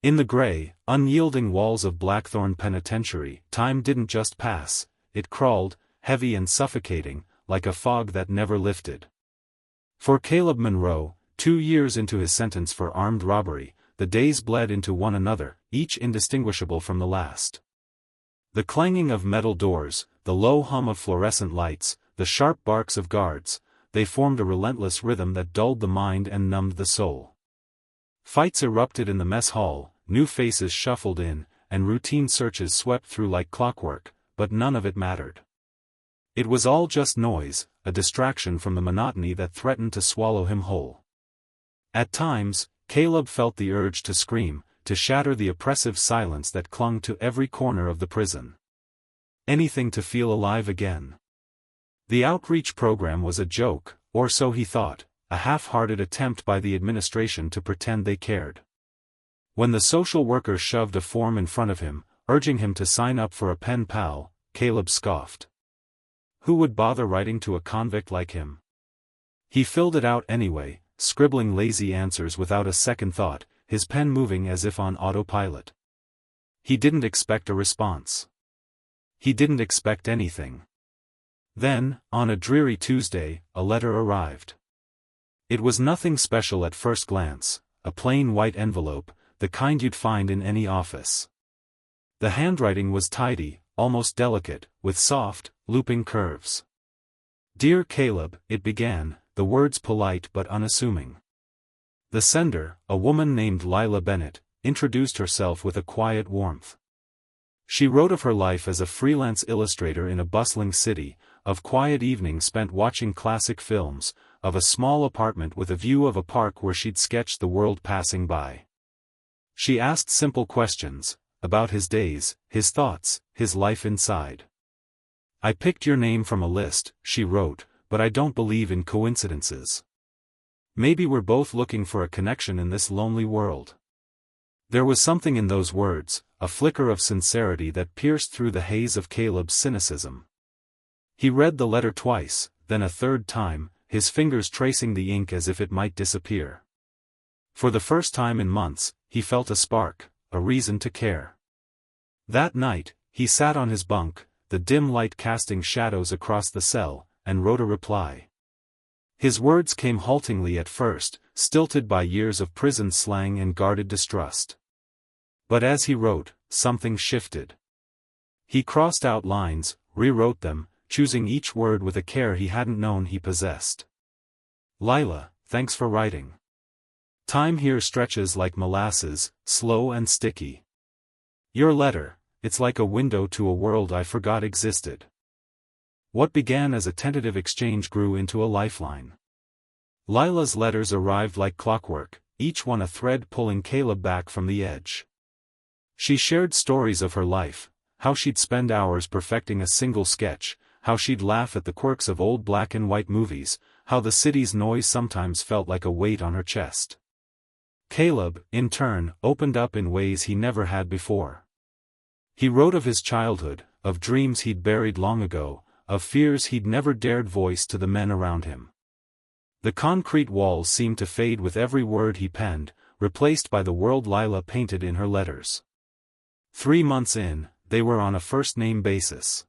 In the gray, unyielding walls of Blackthorn Penitentiary, time didn't just pass, it crawled, heavy and suffocating, like a fog that never lifted. For Caleb Monroe, 2 years into his sentence for armed robbery, the days bled into one another, each indistinguishable from the last. The clanging of metal doors, the low hum of fluorescent lights, the sharp barks of guards, they formed a relentless rhythm that dulled the mind and numbed the soul. Fights erupted in the mess hall, new faces shuffled in, and routine searches swept through like clockwork, but none of it mattered. It was all just noise, a distraction from the monotony that threatened to swallow him whole. At times, Caleb felt the urge to scream, to shatter the oppressive silence that clung to every corner of the prison. Anything to feel alive again. The outreach program was a joke, or so he thought, a half-hearted attempt by the administration to pretend they cared. When the social worker shoved a form in front of him, urging him to sign up for a pen pal, Caleb scoffed. Who would bother writing to a convict like him? He filled it out anyway, scribbling lazy answers without a second thought, his pen moving as if on autopilot. He didn't expect a response. He didn't expect anything. Then, on a dreary Tuesday, a letter arrived. It was nothing special at first glance, a plain white envelope, the kind you'd find in any office. The handwriting was tidy, almost delicate, with soft, looping curves. "Dear Caleb," it began, the words polite but unassuming. The sender, a woman named Lila Bennett, introduced herself with a quiet warmth. She wrote of her life as a freelance illustrator in a bustling city, of quiet evenings spent watching classic films, of a small apartment with a view of a park where she'd sketched the world passing by. She asked simple questions, about his days, his thoughts, his life inside. "I picked your name from a list," she wrote, "but I don't believe in coincidences. Maybe we're both looking for a connection in this lonely world." There was something in those words, a flicker of sincerity that pierced through the haze of Caleb's cynicism. He read the letter twice, then a third time, his fingers tracing the ink as if it might disappear. For the first time in months, he felt a spark, a reason to care. That night, he sat on his bunk, the dim light casting shadows across the cell, and wrote a reply. His words came haltingly at first, stilted by years of prison slang and guarded distrust. But as he wrote, something shifted. He crossed out lines, rewrote them, choosing each word with a care he hadn't known he possessed. "Lila, thanks for writing. Time here stretches like molasses, slow and sticky. Your letter, it's like a window to a world I forgot existed." What began as a tentative exchange grew into a lifeline. Lila's letters arrived like clockwork, each one a thread pulling Caleb back from the edge. She shared stories of her life, how she'd spend hours perfecting a single sketch, how she'd laugh at the quirks of old black and white movies, how the city's noise sometimes felt like a weight on her chest. Caleb, in turn, opened up in ways he never had before. He wrote of his childhood, of dreams he'd buried long ago, of fears he'd never dared voice to the men around him. The concrete walls seemed to fade with every word he penned, replaced by the world Lila painted in her letters. 3 months in, they were on a first-name basis.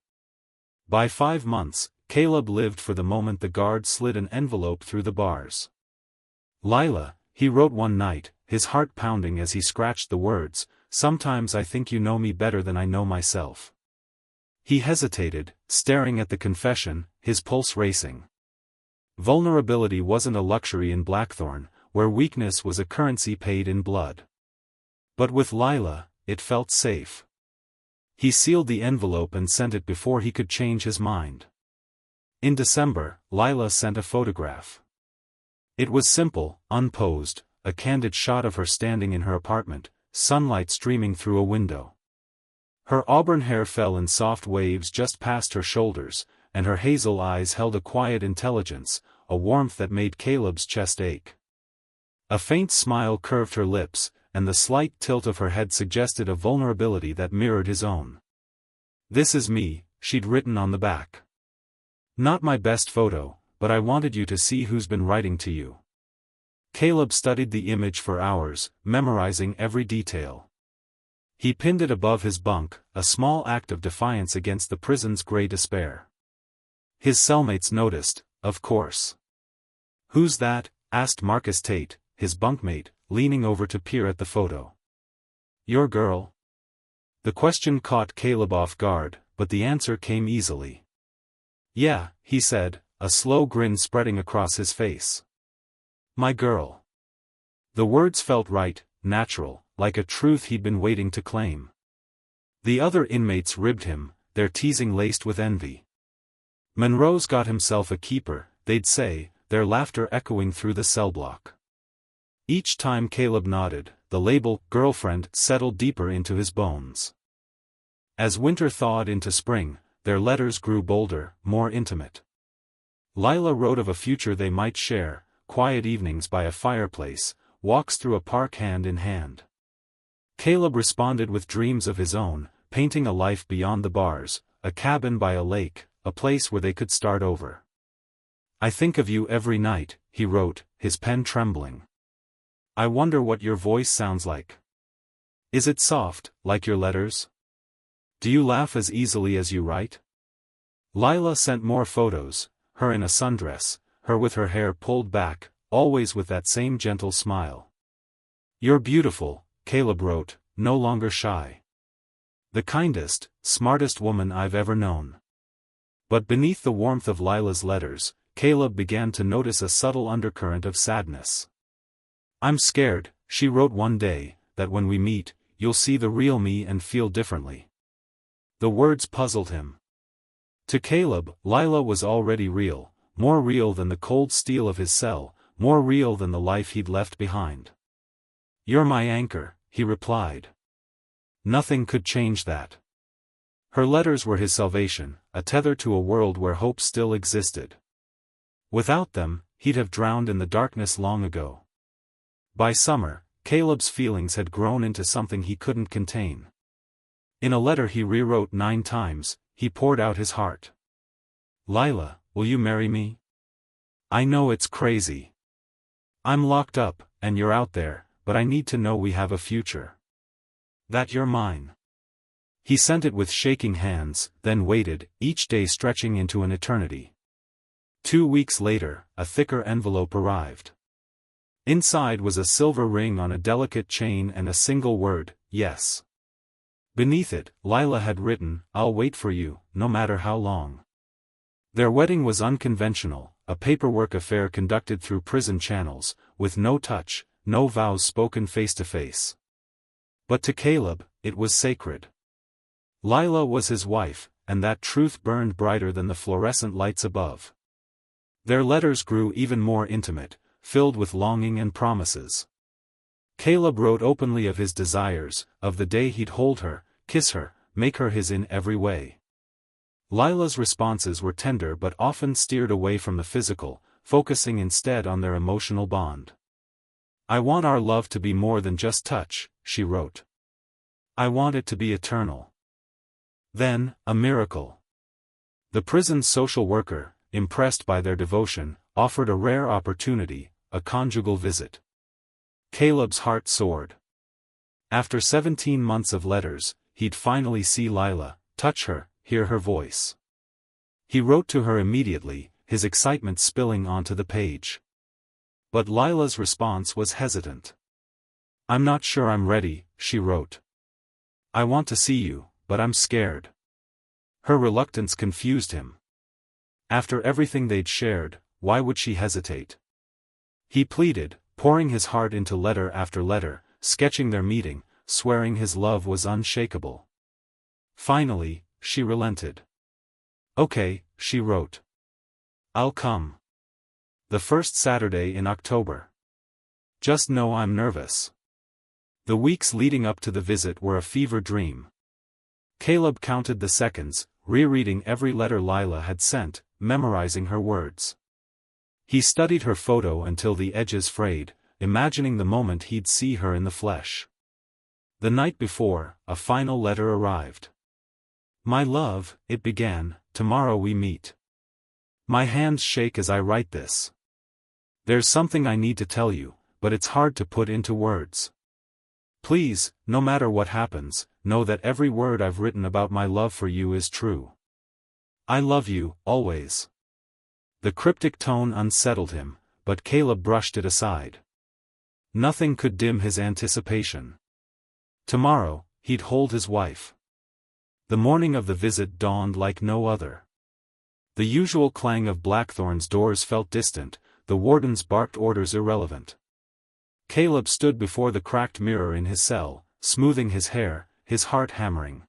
By 5 months, Caleb lived for the moment the guard slid an envelope through the bars. "Lila," he wrote one night, his heart pounding as he scratched the words, "sometimes I think you know me better than I know myself." He hesitated, staring at the confession, his pulse racing. Vulnerability wasn't a luxury in Blackthorn, where weakness was a currency paid in blood. But with Lila, it felt safe. He sealed the envelope and sent it before he could change his mind. In December, Lila sent a photograph. It was simple, unposed, a candid shot of her standing in her apartment, sunlight streaming through a window. Her auburn hair fell in soft waves just past her shoulders, and her hazel eyes held a quiet intelligence, a warmth that made Caleb's chest ache. A faint smile curved her lips, and the slight tilt of her head suggested a vulnerability that mirrored his own. "This is me," she'd written on the back. "Not my best photo, but I wanted you to see who's been writing to you." Caleb studied the image for hours, memorizing every detail. He pinned it above his bunk, a small act of defiance against the prison's grey despair. His cellmates noticed, of course. "Who's that?" asked Marcus Tate, his bunkmate, leaning over to peer at the photo. "Your girl?" The question caught Caleb off guard, but the answer came easily. "Yeah," he said, a slow grin spreading across his face. "My girl." The words felt right, natural, like a truth he'd been waiting to claim. The other inmates ribbed him, their teasing laced with envy. "Monroe's got himself a keeper," they'd say, their laughter echoing through the cell block. Each time Caleb nodded, the label, girlfriend, settled deeper into his bones. As winter thawed into spring, their letters grew bolder, more intimate. Lila wrote of a future they might share, quiet evenings by a fireplace, walks through a park hand in hand. Caleb responded with dreams of his own, painting a life beyond the bars, a cabin by a lake, a place where they could start over. "I think of you every night," he wrote, his pen trembling. "I wonder what your voice sounds like. Is it soft, like your letters? Do you laugh as easily as you write?" Lila sent more photos, her in a sundress, her with her hair pulled back, always with that same gentle smile. "You're beautiful," Caleb wrote, no longer shy. "The kindest, smartest woman I've ever known." But beneath the warmth of Lila's letters, Caleb began to notice a subtle undercurrent of sadness. "I'm scared," she wrote one day, "that when we meet, you'll see the real me and feel differently." The words puzzled him. To Caleb, Lila was already real, more real than the cold steel of his cell, more real than the life he'd left behind. "You're my anchor," he replied. Nothing could change that. Her letters were his salvation, a tether to a world where hope still existed. Without them, he'd have drowned in the darkness long ago. By summer, Caleb's feelings had grown into something he couldn't contain. In a letter he rewrote 9 times, he poured out his heart. "Lila, will you marry me? I know it's crazy. I'm locked up, and you're out there, but I need to know we have a future. That you're mine." He sent it with shaking hands, then waited, each day stretching into an eternity. 2 weeks later, a thicker envelope arrived. Inside was a silver ring on a delicate chain and a single word, "Yes." Beneath it, Lila had written, "I'll wait for you, no matter how long." Their wedding was unconventional, a paperwork affair conducted through prison channels, with no touch, no vows spoken face to face. But to Caleb, it was sacred. Lila was his wife, and that truth burned brighter than the fluorescent lights above. Their letters grew even more intimate, filled with longing and promises. Caleb wrote openly of his desires, of the day he'd hold her, kiss her, make her his in every way. Lila's responses were tender but often steered away from the physical, focusing instead on their emotional bond. "I want our love to be more than just touch," she wrote. "I want it to be eternal." Then, a miracle. The prison's social worker, impressed by their devotion, offered a rare opportunity, a conjugal visit. Caleb's heart soared. After 17 months of letters, he'd finally see Lila, touch her, hear her voice. He wrote to her immediately, his excitement spilling onto the page. But Lila's response was hesitant. "I'm not sure I'm ready," she wrote. "I want to see you, but I'm scared." Her reluctance confused him. After everything they'd shared, why would she hesitate? He pleaded, pouring his heart into letter after letter, sketching their meeting, swearing his love was unshakable. Finally, she relented. "Okay," she wrote. "I'll come. The first Saturday in October. Just know I'm nervous." The weeks leading up to the visit were a fever dream. Caleb counted the seconds, rereading every letter Lila had sent, memorizing her words. He studied her photo until the edges frayed, imagining the moment he'd see her in the flesh. The night before, a final letter arrived. "My love," it began, "tomorrow we meet. My hands shake as I write this. There's something I need to tell you, but it's hard to put into words. Please, no matter what happens, know that every word I've written about my love for you is true. I love you, always. The cryptic tone unsettled him, but Caleb brushed it aside. Nothing could dim his anticipation. Tomorrow, he'd hold his wife. The morning of the visit dawned like no other. The usual clang of Blackthorn's doors felt distant, the wardens barked orders irrelevant. Caleb stood before the cracked mirror in his cell, smoothing his hair, his heart hammering.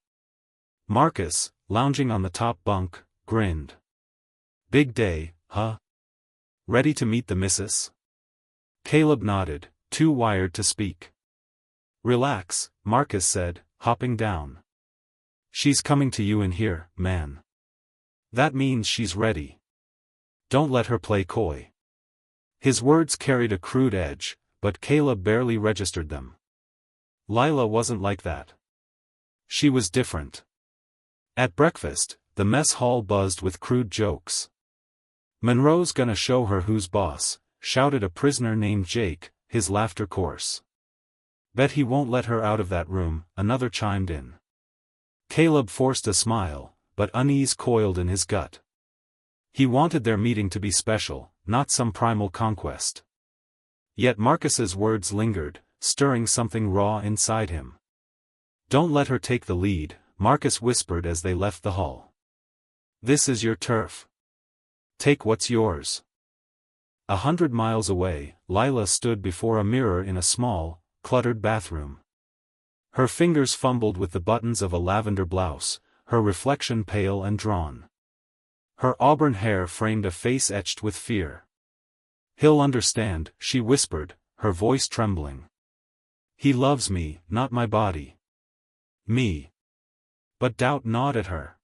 Marcus, lounging on the top bunk, grinned. Big day, huh? Ready to meet the missus? Caleb nodded, too wired to speak. Relax, Marcus said, hopping down. She's coming to you in here, man. That means she's ready. Don't let her play coy. His words carried a crude edge, but Caleb barely registered them. Lila wasn't like that. She was different. At breakfast, the mess hall buzzed with crude jokes. Monroe's gonna show her who's boss, shouted a prisoner named Jake, his laughter coarse. Bet he won't let her out of that room, another chimed in. Caleb forced a smile, but unease coiled in his gut. He wanted their meeting to be special, not some primal conquest. Yet Marcus's words lingered, stirring something raw inside him. Don't let her take the lead, Marcus whispered as they left the hall. This is your turf. Take what's yours. 100 miles away, Lila stood before a mirror in a small, cluttered bathroom. Her fingers fumbled with the buttons of a lavender blouse, her reflection pale and drawn. Her auburn hair framed a face etched with fear. He'll understand, she whispered, her voice trembling. He loves me, not my body. Me. But doubt gnawed at her.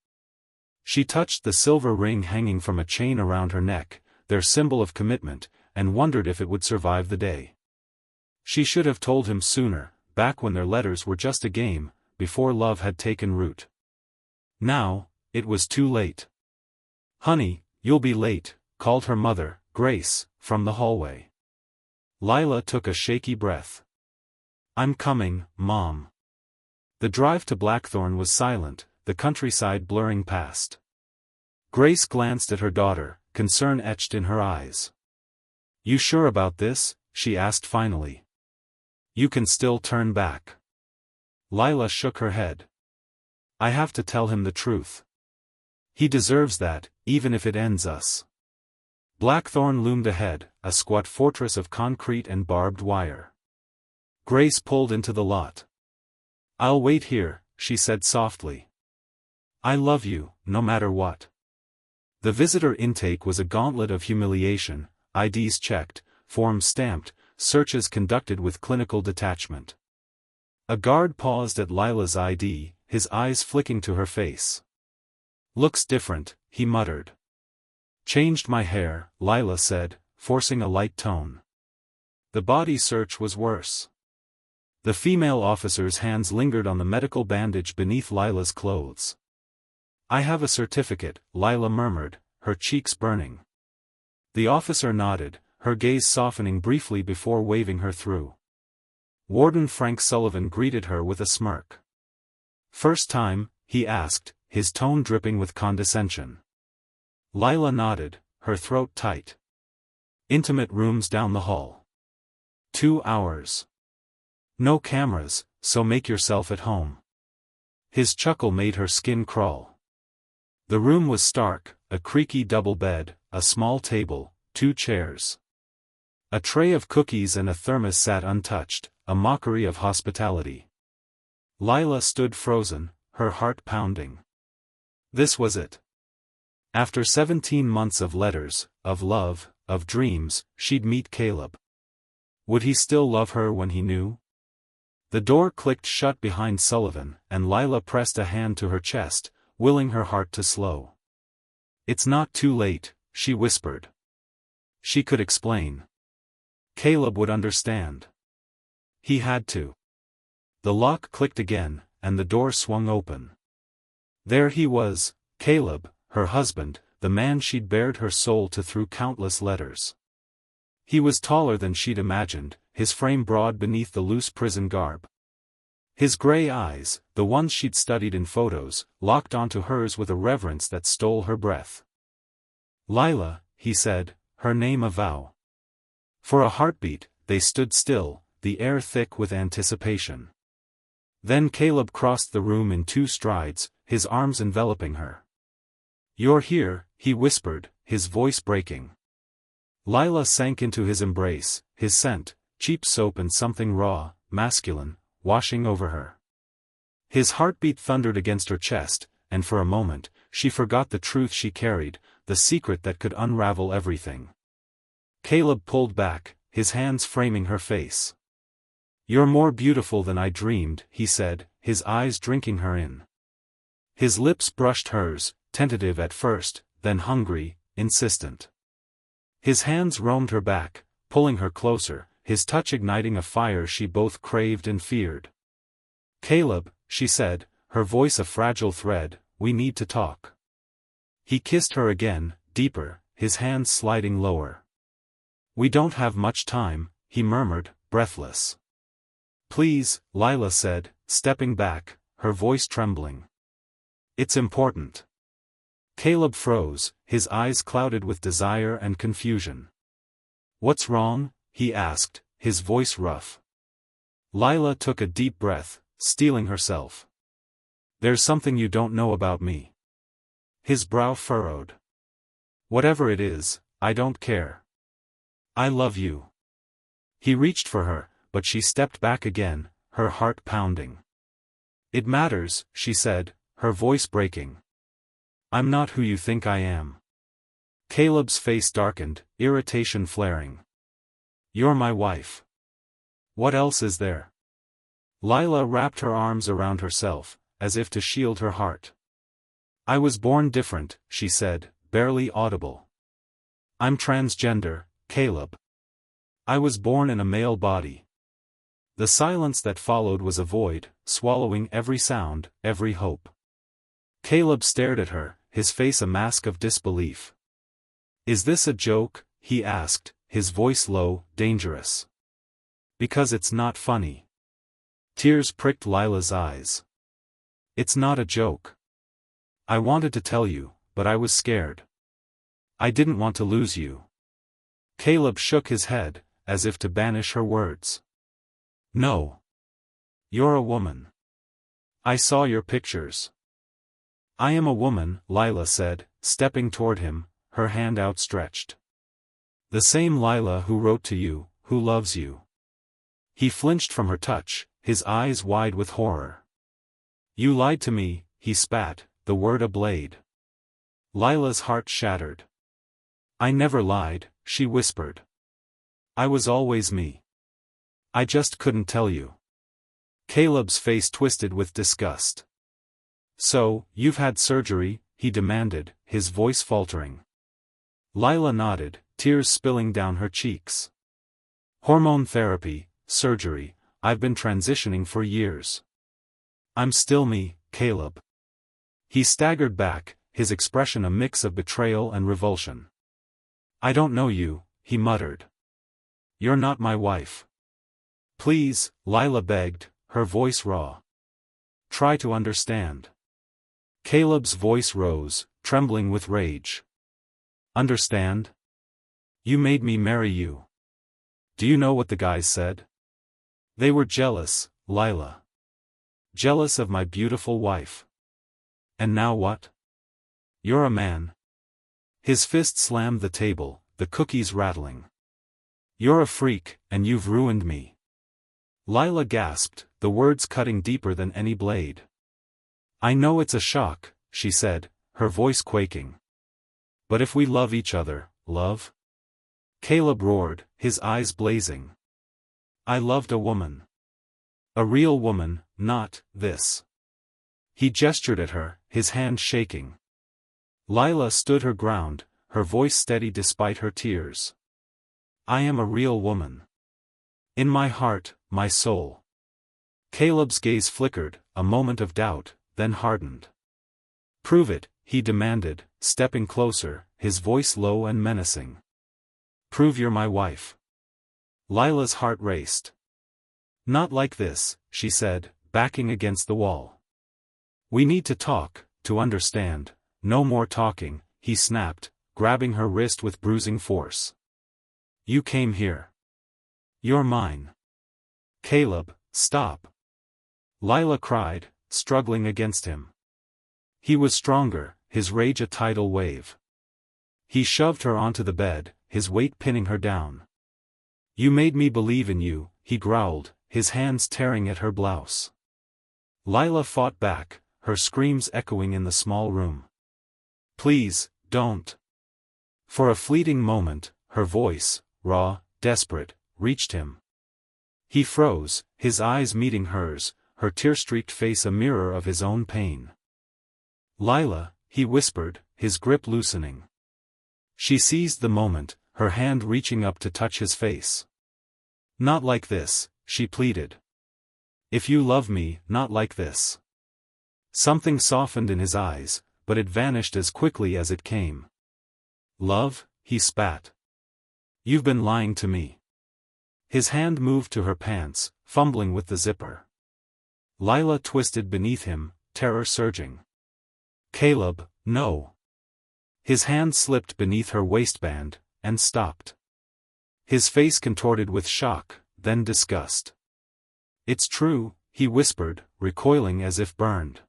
She touched the silver ring hanging from a chain around her neck, their symbol of commitment, and wondered if it would survive the day. She should have told him sooner, back when their letters were just a game, before love had taken root. Now, it was too late. Honey, you'll be late, called her mother, Grace, from the hallway. Lila took a shaky breath. I'm coming, Mom. The drive to Blackthorn was silent, the countryside blurring past. Grace glanced at her daughter, concern etched in her eyes. You sure about this? She asked finally. You can still turn back. Lila shook her head. I have to tell him the truth. He deserves that, even if it ends us. Blackthorn loomed ahead, a squat fortress of concrete and barbed wire. Grace pulled into the lot. I'll wait here, she said softly. I love you, no matter what. The visitor intake was a gauntlet of humiliation, IDs checked, forms stamped, searches conducted with clinical detachment. A guard paused at Lila's ID, his eyes flicking to her face. Looks different, he muttered. Changed my hair, Lila said, forcing a light tone. The body search was worse. The female officer's hands lingered on the medical bandage beneath Lila's clothes. I have a certificate, Lila murmured, her cheeks burning. The officer nodded, her gaze softening briefly before waving her through. Warden Frank Sullivan greeted her with a smirk. First time, he asked, his tone dripping with condescension. Lila nodded, her throat tight. Intimate rooms down the hall. 2 hours. No cameras, so make yourself at home. His chuckle made her skin crawl. The room was stark, a creaky double bed, a small table, 2 chairs. A tray of cookies and a thermos sat untouched, a mockery of hospitality. Lila stood frozen, her heart pounding. This was it. After 17 months of letters, of love, of dreams, she'd meet Caleb. Would he still love her when he knew? The door clicked shut behind Sullivan, and Lila pressed a hand to her chest, willing her heart to slow. It's not too late, she whispered. She could explain. Caleb would understand. He had to. The lock clicked again, and the door swung open. There he was, Caleb, her husband, the man she'd bared her soul to through countless letters. He was taller than she'd imagined, his frame broad beneath the loose prison garb. His gray eyes, the ones she'd studied in photos, locked onto hers with a reverence that stole her breath. "Lila," he said, her name a vow. For a heartbeat, they stood still, the air thick with anticipation. Then Caleb crossed the room in 2 strides, his arms enveloping her. "You're here," he whispered, his voice breaking. Lila sank into his embrace, his scent, cheap soap and something raw, masculine, washing over her. His heartbeat thundered against her chest, and for a moment, she forgot the truth she carried, the secret that could unravel everything. Caleb pulled back, his hands framing her face. "You're more beautiful than I dreamed," he said, his eyes drinking her in. His lips brushed hers, tentative at first, then hungry, insistent. His hands roamed her back, pulling her closer, his touch igniting a fire she both craved and feared. "Caleb," she said, her voice a fragile thread, "we need to talk." He kissed her again, deeper, his hands sliding lower. "We don't have much time," he murmured, breathless. "Please," Lila said, stepping back, her voice trembling. "It's important." Caleb froze, his eyes clouded with desire and confusion. "What's wrong?" he asked, his voice rough. Lila took a deep breath, steeling herself. "There's something you don't know about me." His brow furrowed. "Whatever it is, I don't care. I love you." He reached for her, but she stepped back again, her heart pounding. "It matters," she said, her voice breaking. "I'm not who you think I am." Caleb's face darkened, irritation flaring. "You're my wife. What else is there?" Lila wrapped her arms around herself, as if to shield her heart. "I was born different," she said, barely audible. "I'm transgender, Caleb. I was born in a male body." The silence that followed was a void, swallowing every sound, every hope. Caleb stared at her, his face a mask of disbelief. "Is this a joke?" he asked, his voice low, dangerous. "Because it's not funny." Tears pricked Lila's eyes. "It's not a joke. I wanted to tell you, but I was scared. I didn't want to lose you." Caleb shook his head, as if to banish her words. "No. You're a woman. I saw your pictures." "I am a woman," Lila said, stepping toward him, her hand outstretched. "The same Lila who wrote to you, who loves you." He flinched from her touch, his eyes wide with horror. "You lied to me," he spat, the word a blade. Lila's heart shattered. "I never lied," she whispered. "I was always me. I just couldn't tell you." Caleb's face twisted with disgust. "So, you've had surgery?" he demanded, his voice faltering. Lila nodded, tears spilling down her cheeks. "Hormone therapy, surgery, I've been transitioning for years. I'm still me, Caleb." He staggered back, his expression a mix of betrayal and revulsion. "I don't know you," he muttered. "You're not my wife." "Please," Lila begged, her voice raw. "Try to understand." Caleb's voice rose, trembling with rage. "Understand? You made me marry you. Do you know what the guys said? They were jealous, Lila. Jealous of my beautiful wife. And now what? You're a man." His fist slammed the table, the cookies rattling. "You're a freak, and you've ruined me." Lila gasped, the words cutting deeper than any blade. "I know it's a shock," she said, her voice quaking. "But if we love each other, love?" Caleb roared, his eyes blazing. "I loved a woman. A real woman, not this." He gestured at her, his hand shaking. Lila stood her ground, her voice steady despite her tears. "I am a real woman. In my heart, my soul." Caleb's gaze flickered, a moment of doubt, then hardened. "Prove it," he demanded, stepping closer, his voice low and menacing. "Prove you're my wife." Lila's heart raced. "Not like this," she said, backing against the wall. "We need to talk, to understand." "No more talking," he snapped, grabbing her wrist with bruising force. "You came here. You're mine." "Caleb, stop!" Lila cried, struggling against him. He was stronger, his rage a tidal wave. He shoved her onto the bed, his weight pinning her down. "You made me believe in you," he growled, his hands tearing at her blouse. Lila fought back, her screams echoing in the small room. "Please, don't." For a fleeting moment, her voice, raw, desperate, reached him. He froze, his eyes meeting hers, her tear-streaked face a mirror of his own pain. "Lila," he whispered, his grip loosening. She seized the moment, her hand reaching up to touch his face. "Not like this," she pleaded. "If you love me, not like this." Something softened in his eyes, but it vanished as quickly as it came. "Love?" he spat. "You've been lying to me." His hand moved to her pants, fumbling with the zipper. Lila twisted beneath him, terror surging. "Caleb, no." His hand slipped beneath her waistband, and stopped. His face contorted with shock, then disgust. "It's true," he whispered, recoiling as if burned.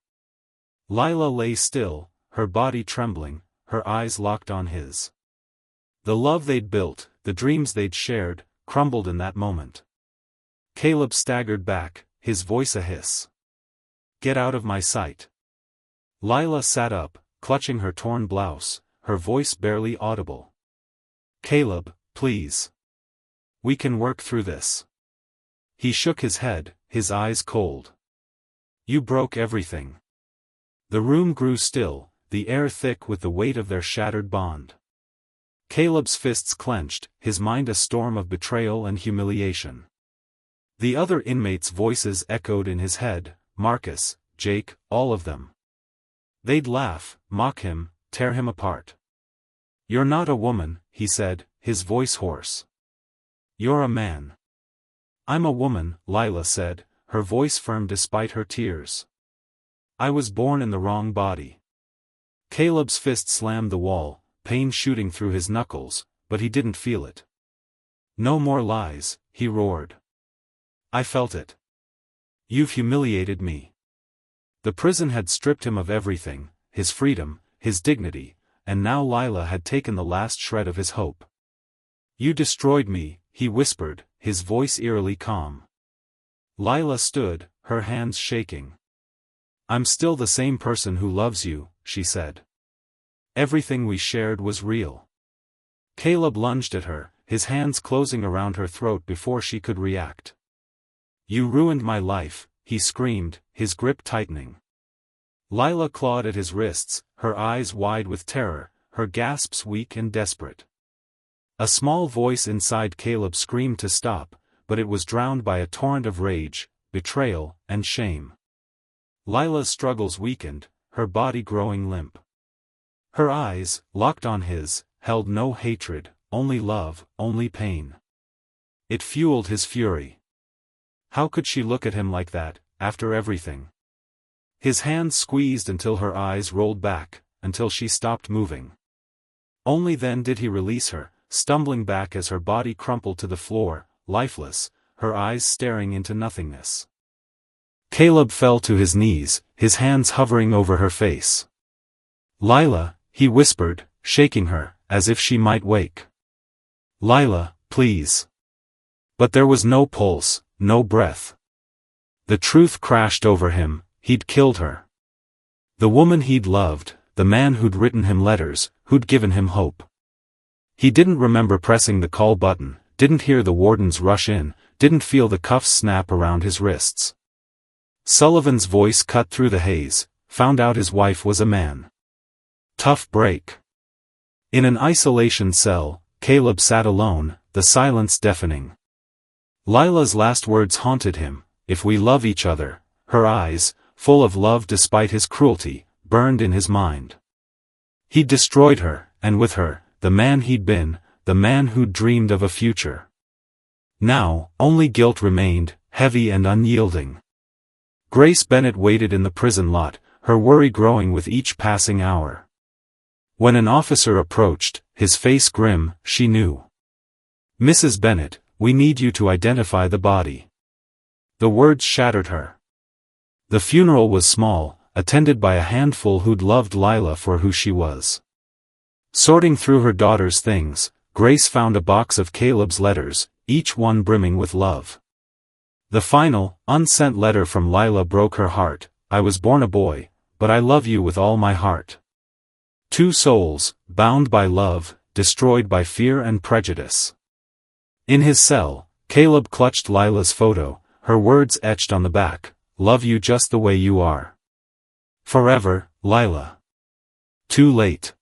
Lila lay still, her body trembling, her eyes locked on his. The love they'd built, the dreams they'd shared, crumbled in that moment. Caleb staggered back, his voice a hiss. "Get out of my sight." Lila sat up, clutching her torn blouse, her voice barely audible. "Caleb, please. We can work through this." He shook his head, his eyes cold. "You broke everything." The room grew still, the air thick with the weight of their shattered bond. Caleb's fists clenched, his mind a storm of betrayal and humiliation. The other inmates' voices echoed in his head, Marcus, Jake, all of them. They'd laugh, mock him, tear him apart. "You're not a woman," he said, his voice hoarse. "You're a man." "I'm a woman," Lila said, her voice firm despite her tears. "I was born in the wrong body." Caleb's fist slammed the wall, pain shooting through his knuckles, but he didn't feel it. "No more lies," he roared. "I felt it. You've humiliated me." The prison had stripped him of everything, his freedom, his dignity, and now Lila had taken the last shred of his hope. "You destroyed me," he whispered, his voice eerily calm. Lila stood, her hands shaking. "I'm still the same person who loves you," she said. "Everything we shared was real." Caleb lunged at her, his hands closing around her throat before she could react. "You ruined my life," he screamed, his grip tightening. Lila clawed at his wrists, her eyes wide with terror, her gasps weak and desperate. A small voice inside Caleb screamed to stop, but it was drowned by a torrent of rage, betrayal, and shame. Lila's struggles weakened, her body growing limp. Her eyes, locked on his, held no hatred, only love, only pain. It fueled his fury. How could she look at him like that, after everything? His hands squeezed until her eyes rolled back, until she stopped moving. Only then did he release her, stumbling back as her body crumpled to the floor, lifeless, her eyes staring into nothingness. Caleb fell to his knees, his hands hovering over her face. "Lila," he whispered, shaking her, as if she might wake. "Lila, please." But there was no pulse, no breath. The truth crashed over him, he'd killed her. The woman he'd loved, the man who'd written him letters, who'd given him hope. He didn't remember pressing the call button, didn't hear the wardens rush in, didn't feel the cuffs snap around his wrists. Sullivan's voice cut through the haze, found out his wife was a man. Tough break. In an isolation cell, Caleb sat alone, the silence deafening. Lila's last words haunted him, "If we love each other," her eyes, full of love despite his cruelty, burned in his mind. He'd destroyed her, and with her, the man he'd been, the man who'd dreamed of a future. Now, only guilt remained, heavy and unyielding. Grace Bennett waited in the prison lot, her worry growing with each passing hour. When an officer approached, his face grim, she knew. "Mrs. Bennett, we need you to identify the body." The words shattered her. The funeral was small, attended by a handful who'd loved Lila for who she was. Sorting through her daughter's things, Grace found a box of Caleb's letters, each one brimming with love. The final, unsent letter from Lila broke her heart. "I was born a boy, but I love you with all my heart." Two souls, bound by love, destroyed by fear and prejudice. In his cell, Caleb clutched Lila's photo, her words etched on the back, "Love you just the way you are. Forever, Lila." Too late.